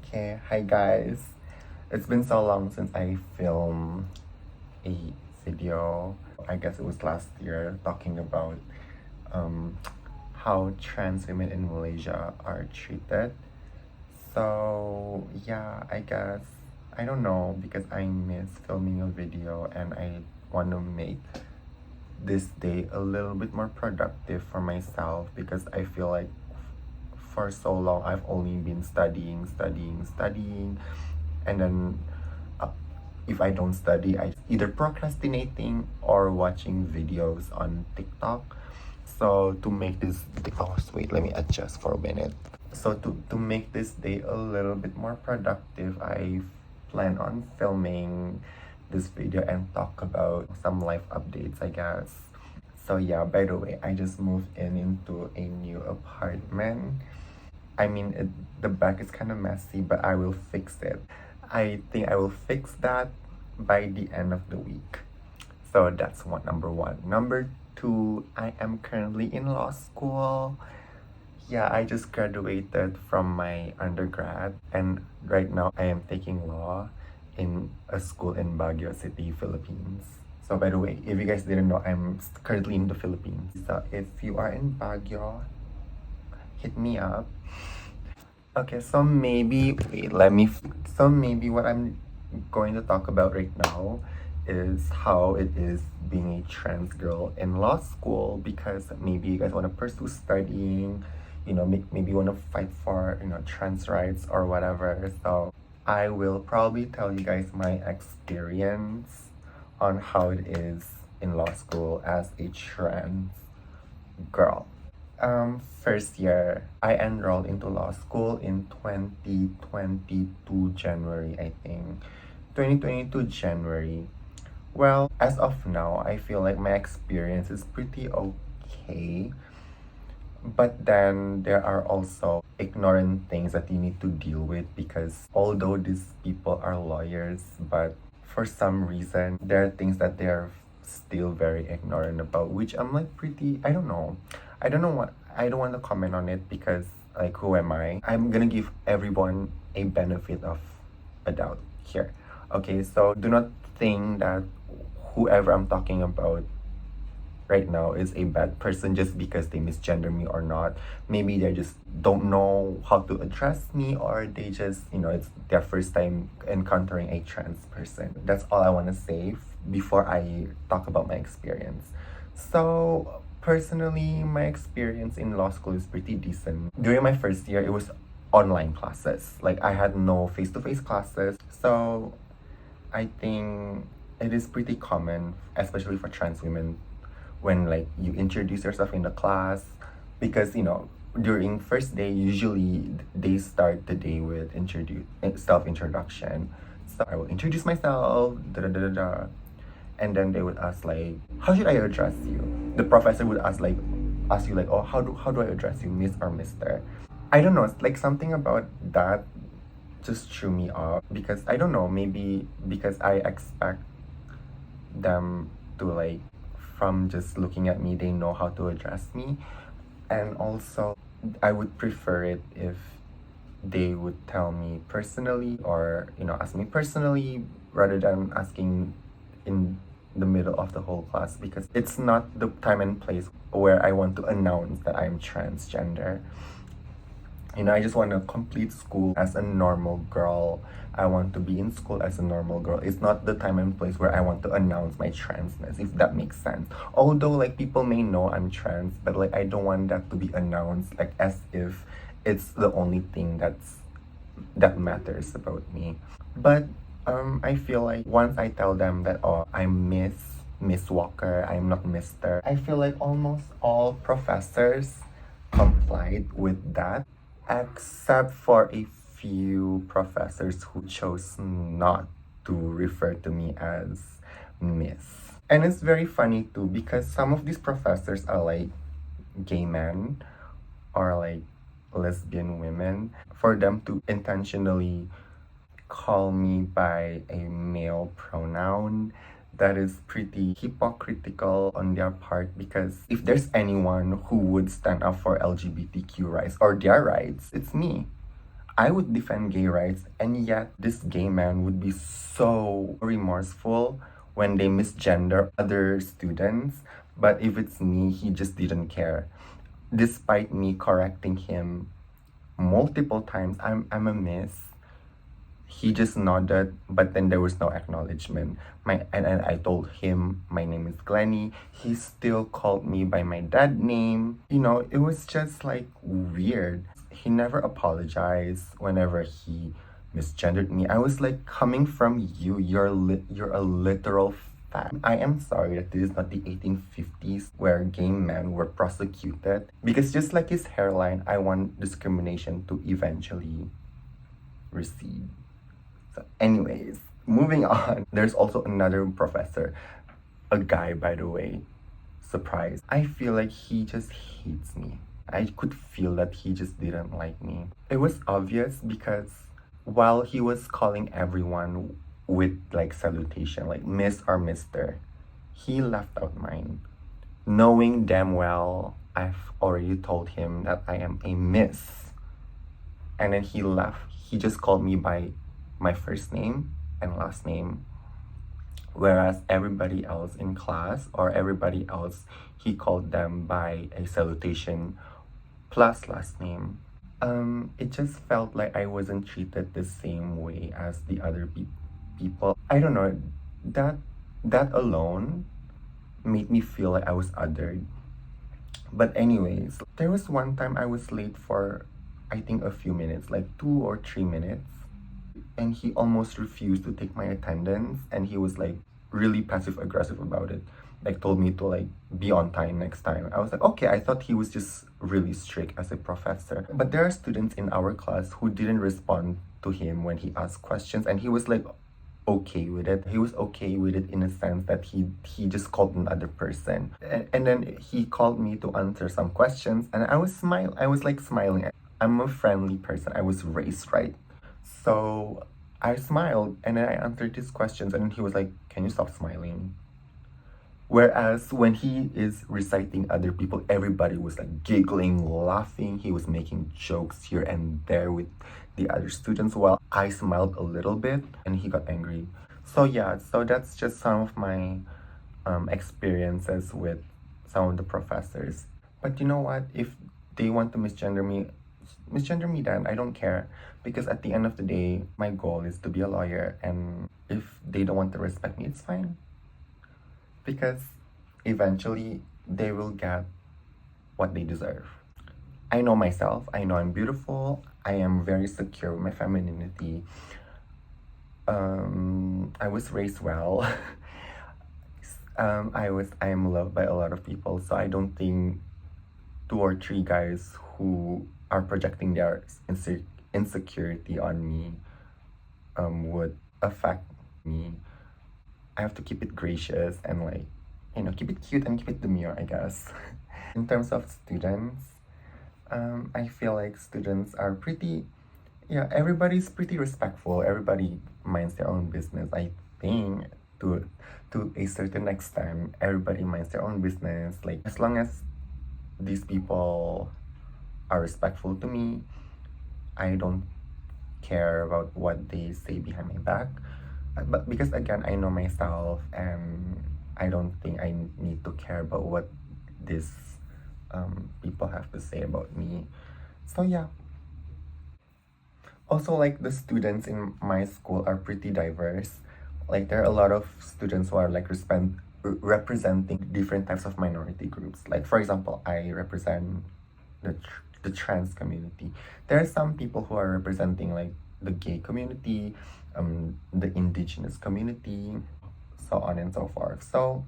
Okay, hi guys. It's been so long since I filmed a video. I guess it was last year talking about um, how trans women in Malaysia are treated. So yeah, I guess I don't know because I miss filming a video and I want to make this day a little bit more productive for myself because I feel like for so long I've only been studying, and then uh, if I don't study, I either procrastinating or watching videos on TikTok. So to make this wait, let me adjust for a minute. So to make this day a little bit more productive, I plan on filming this video and talk about some life updates, I guess. So yeah, by the way, I just moved into a new apartment. I mean, the back is kind of messy, but I will fix it. I think I will fix that by the end of the week. So that's number one. Number two, I am currently in law school. Yeah, I just graduated from my undergrad, and right now I am taking law in a school in Baguio City, Philippines. So by the way, if you guys didn't know, I'm currently in the Philippines. So if you are in Baguio, hit me up. Okay, so maybe wait, so maybe what I'm going to talk about right now is how it is being a trans girl in law school, because maybe you guys want to pursue studying, maybe you want to fight for, trans rights or whatever. So I will probably tell you guys my experience on how it is in law school as a trans girl. First year, I enrolled into law school in 2022 January, I think. 2022 January. Well, as of now, I feel like my experience is pretty okay. But then there are also ignorant things that you need to deal with, because although these people are lawyers, but for some reason, there are things that they are still very ignorant about, which I'm like pretty, I don't know. I don't want to comment on it because, like, who am I? I'm gonna give everyone a benefit of a doubt here. Okay, so do not think that whoever I'm talking about right now is a bad person just because they misgender me or not. Maybe they just don't know how to address me, or they just, it's their first time encountering a trans person. That's all I want to say before I talk about my experience. So, personally, my experience in law school is pretty decent. During my first year, it was online classes. Like, I had no face-to-face classes. So, I think it is pretty common, especially for trans women, when like you introduce yourself in the class, because during first day usually they start the day with self introduction. So I will introduce myself, da da da da da, and then they would ask like, how should I address you? The professor would ask you like, oh, how do I address you, miss or mister? I don't know, it's like something about that just threw me off, because I don't know, maybe because I expect them to, like, from just looking at me, they know how to address me. And also, I would prefer it if they would tell me personally, or ask me personally, rather than asking in the middle of the whole class, because it's not the time and place where I want to announce that I'm transgender. I just want to complete school as a normal girl. I want to be in school as a normal girl. It's not the time and place where I want to announce my transness, if that makes sense. Although, like, people may know I'm trans, but like I don't want that to be announced like as if it's the only thing that matters about me. But I feel like once I tell them that, oh, I'm Miss Walker, I'm not Mr., I feel like almost all professors complied with that, except for a few professors who chose not to refer to me as Miss. And it's very funny too, because some of these professors are like gay men or like lesbian women. For them to intentionally call me by a male pronoun, that is pretty hypocritical on their part, because if there's anyone who would stand up for LGBTQ rights or their rights, it's me. I would defend gay rights, and yet this gay man would be so remorseful when they misgender other students. But if it's me, he just didn't care. Despite me correcting him multiple times, I'm a miss. He just nodded, but then there was no acknowledgement. And I told him my name is Gleni. He still called me by my dad name. You know, it was just like weird. He never apologized whenever he misgendered me. I was like, coming from you, you're a literal fat. I am sorry that this is not the 1850s where gay men were prosecuted. Because just like his hairline, I want discrimination to eventually recede. So anyways, moving on. There's also another professor, a guy by the way. Surprise. I feel like he just hates me. I could feel that he just didn't like me. It was obvious because while he was calling everyone with like salutation, like Miss or Mister, he left out mine. Knowing damn well I've already told him that I am a Miss. And then he left. He just called me by my first name and last name, whereas everybody else in class or everybody else, he called them by a salutation plus last name. It just felt like I wasn't treated the same way as the other people. I don't know, that that alone made me feel like I was othered. But anyways, there was one time I was late for I think a few minutes, like 2 or 3 minutes, and he almost refused to take my attendance, and he was like really passive aggressive about it, like told me to like be on time next time. I was like, okay. I thought he was just really strict as a professor, but there are students in our class who didn't respond to him when he asked questions, and he was like okay with it. He was okay with it in a sense that he just called another person, and then he called me to answer some questions, and I was like smiling. I'm a friendly person. I was raised right. So I smiled and then I answered his questions, and he was like, can you stop smiling? Whereas when he is reciting other people, everybody was like giggling, laughing. He was making jokes here and there with the other students while I smiled a little bit and he got angry. So yeah, so that's just some of my experiences with some of the professors. But you know what? If they want to misgender me then. I don't care. Because at the end of the day, my goal is to be a lawyer, and if they don't want to respect me, it's fine. Because eventually they will get what they deserve. I know myself. I know I'm beautiful. I am very secure with my femininity. I was raised well. I am loved by a lot of people, so I don't think 2 or 3 guys who are projecting their insecurity on me would affect me. I have to keep it gracious and like, you know, keep it cute and keep it demure, I guess. In terms of students, I feel like students are pretty, yeah, everybody's pretty respectful. Everybody minds their own business. I think to a certain extent, everybody minds their own business. Like as long as these people are respectful to me, I don't care about what they say behind my back. But because again, I know myself, and I don't think I need to care about what these people have to say about me. So yeah. Also, like the students in my school are pretty diverse. Like there are a lot of students who are like representing different types of minority groups. Like for example, I represent the trans community. There are some people who are representing like the gay community, the indigenous community, so on and so forth. So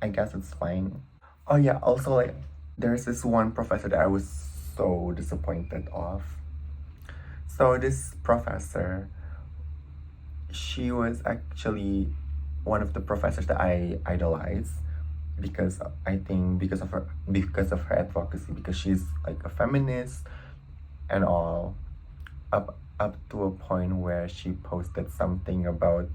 I guess it's fine. Oh yeah, also like there's this one professor that I was so disappointed of. So this professor, she was actually one of the professors that I idolize, because I think because of her advocacy, because she's like a feminist and all, up to a point where she posted something about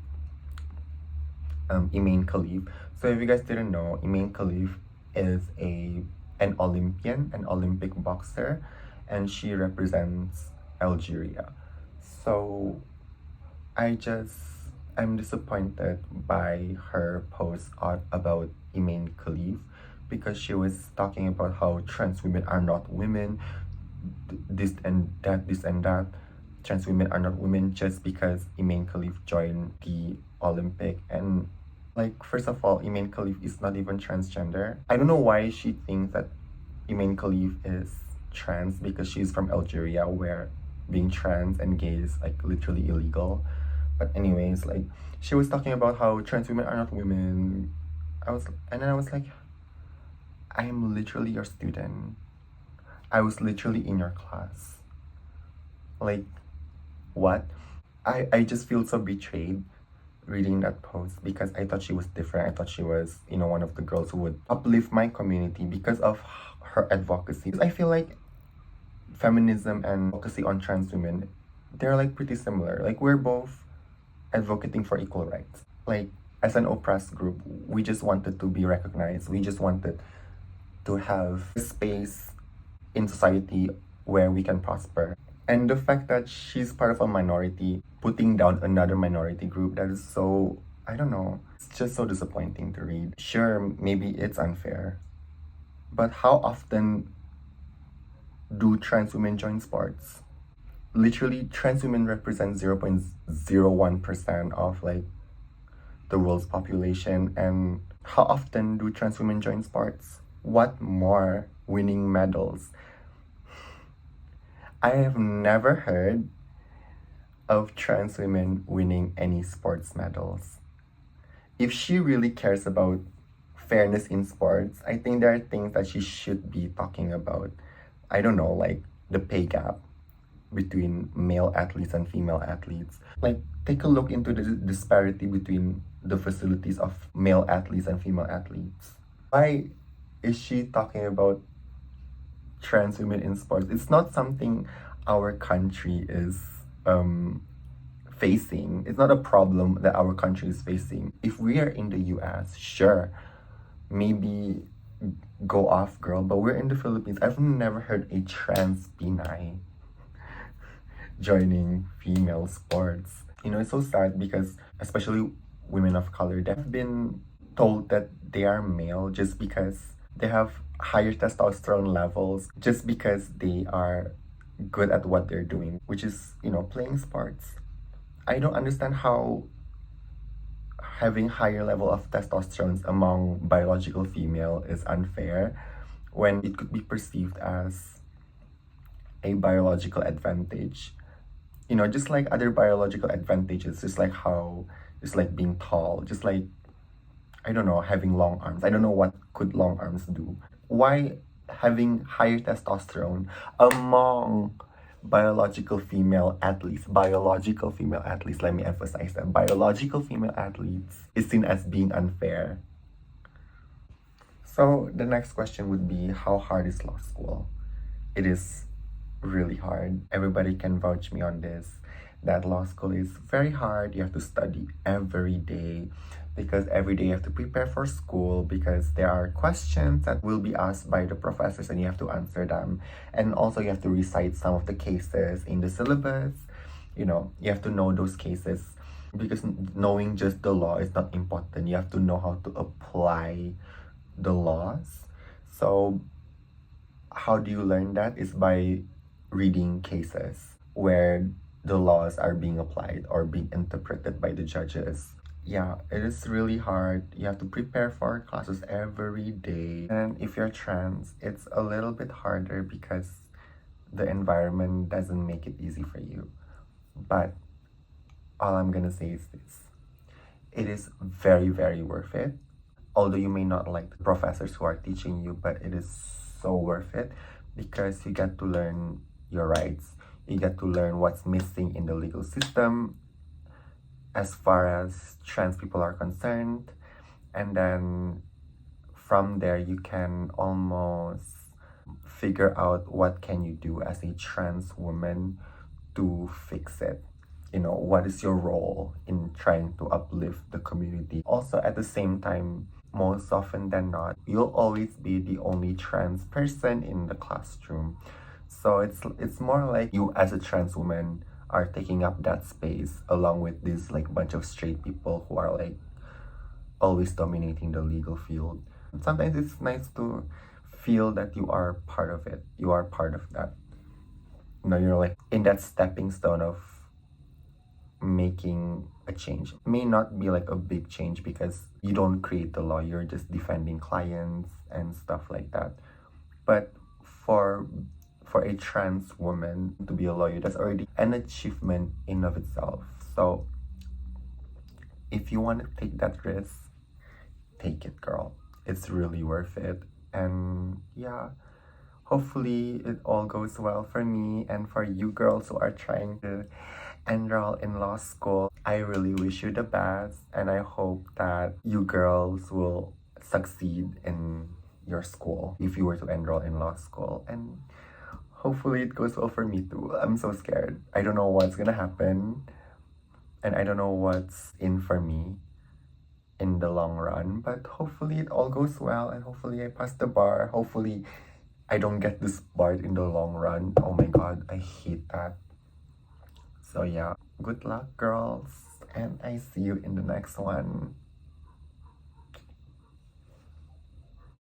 Imain Khalif. So if you guys didn't know, Imain Khalif is an Olympic boxer, and she represents Algeria. So I just I'm disappointed by her post about Iman Khalif because she was talking about how trans women are not women, this and that. Trans women are not women just because Iman Khalif joined the Olympic. And like, first of all, Iman Khalif is not even transgender. I don't know why she thinks that Iman Khalif is trans because she's from Algeria, where being trans and gay is like literally illegal. But anyways, like, she was talking about how trans women are not women. And then I was like, I am literally your student. I was literally in your class. Like, what? I just feel so betrayed reading that post because I thought she was different. I thought she was, one of the girls who would uplift my community because of her advocacy. I feel like feminism and advocacy on trans women, they're like pretty similar. Like, we're both advocating for equal rights. Like, as an oppressed group, we just wanted to be recognized. We just wanted to have a space in society where we can prosper. And the fact that she's part of a minority, putting down another minority group, that is so, I don't know, it's just so disappointing to read. Sure, maybe it's unfair, but how often do trans women join sports? Literally, trans women represent 0.01% of like the world's population. And how often do trans women join sports? What more? Winning medals. I have never heard of trans women winning any sports medals. If she really cares about fairness in sports, I think there are things that she should be talking about. I don't know, like the pay gap between male athletes and female athletes. Like, take a look into the disparity between the facilities of male athletes and female athletes. Why is she talking about trans women in sports? It's not something our country is facing. It's not a problem that our country is facing. If we are in the US, sure, maybe go off, girl, but we're in the Philippines. I've never heard a trans Pinay joining female sports. It's so sad because, especially women of color, they've been told that they are male just because they have higher testosterone levels, just because they are good at what they're doing, which is, playing sports. I don't understand how having higher level of testosterone among biological female is unfair when it could be perceived as a biological advantage. Just like other biological advantages, just like being tall, just like, I don't know, having long arms. I don't know what could long arms do. Why having higher testosterone among biological female athletes, let me emphasize that, biological female athletes is seen as being unfair. So the next question would be, how hard is law school? It is really hard. Everybody can vouch me on this, that law school is very hard. You have to study every day because every day you have to prepare for school because there are questions that will be asked by the professors and you have to answer them. And also you have to recite some of the cases in the syllabus. You have to know those cases because knowing just the law is not important. You have to know how to apply the laws. So how do you learn that? Is by reading cases where the laws are being applied or being interpreted by the judges. Yeah, it is really hard. You have to prepare for classes every day. And if you're trans, it's a little bit harder because the environment doesn't make it easy for you. But all I'm gonna say is this. It is very, very worth it. Although you may not like the professors who are teaching you, but it is so worth it because you get to learn your rights. You get to learn what's missing in the legal system as far as trans people are concerned. And then from there, you can almost figure out what can you do as a trans woman to fix it. What is your role in trying to uplift the community? Also, at the same time, most often than not, you'll always be the only trans person in the classroom. So it's more like you as a trans woman are taking up that space along with this like bunch of straight people who are like always dominating the legal field. Sometimes it's nice to feel that you are part of it. You are part of that. You know, you're like in that stepping stone of making a change. It may not be like a big change because you don't create the law, you're just defending clients and stuff like that. But for a trans woman to be a lawyer, that's already an achievement in of itself. So if you want to take that risk, take it, girl. It's really worth it. And yeah, hopefully it all goes well for me and for you girls who are trying to enroll in law school. I really wish you the best, and I hope that you girls will succeed in your school if you were to enroll in law school. And hopefully it goes well for me too. I'm so scared. I don't know what's gonna happen, and I don't know what's in for me in the long run, but hopefully it all goes well, and hopefully I pass the bar. Hopefully I don't get disbarred in the long run. Oh my god, I hate that. So yeah, good luck girls, and I see you in the next one.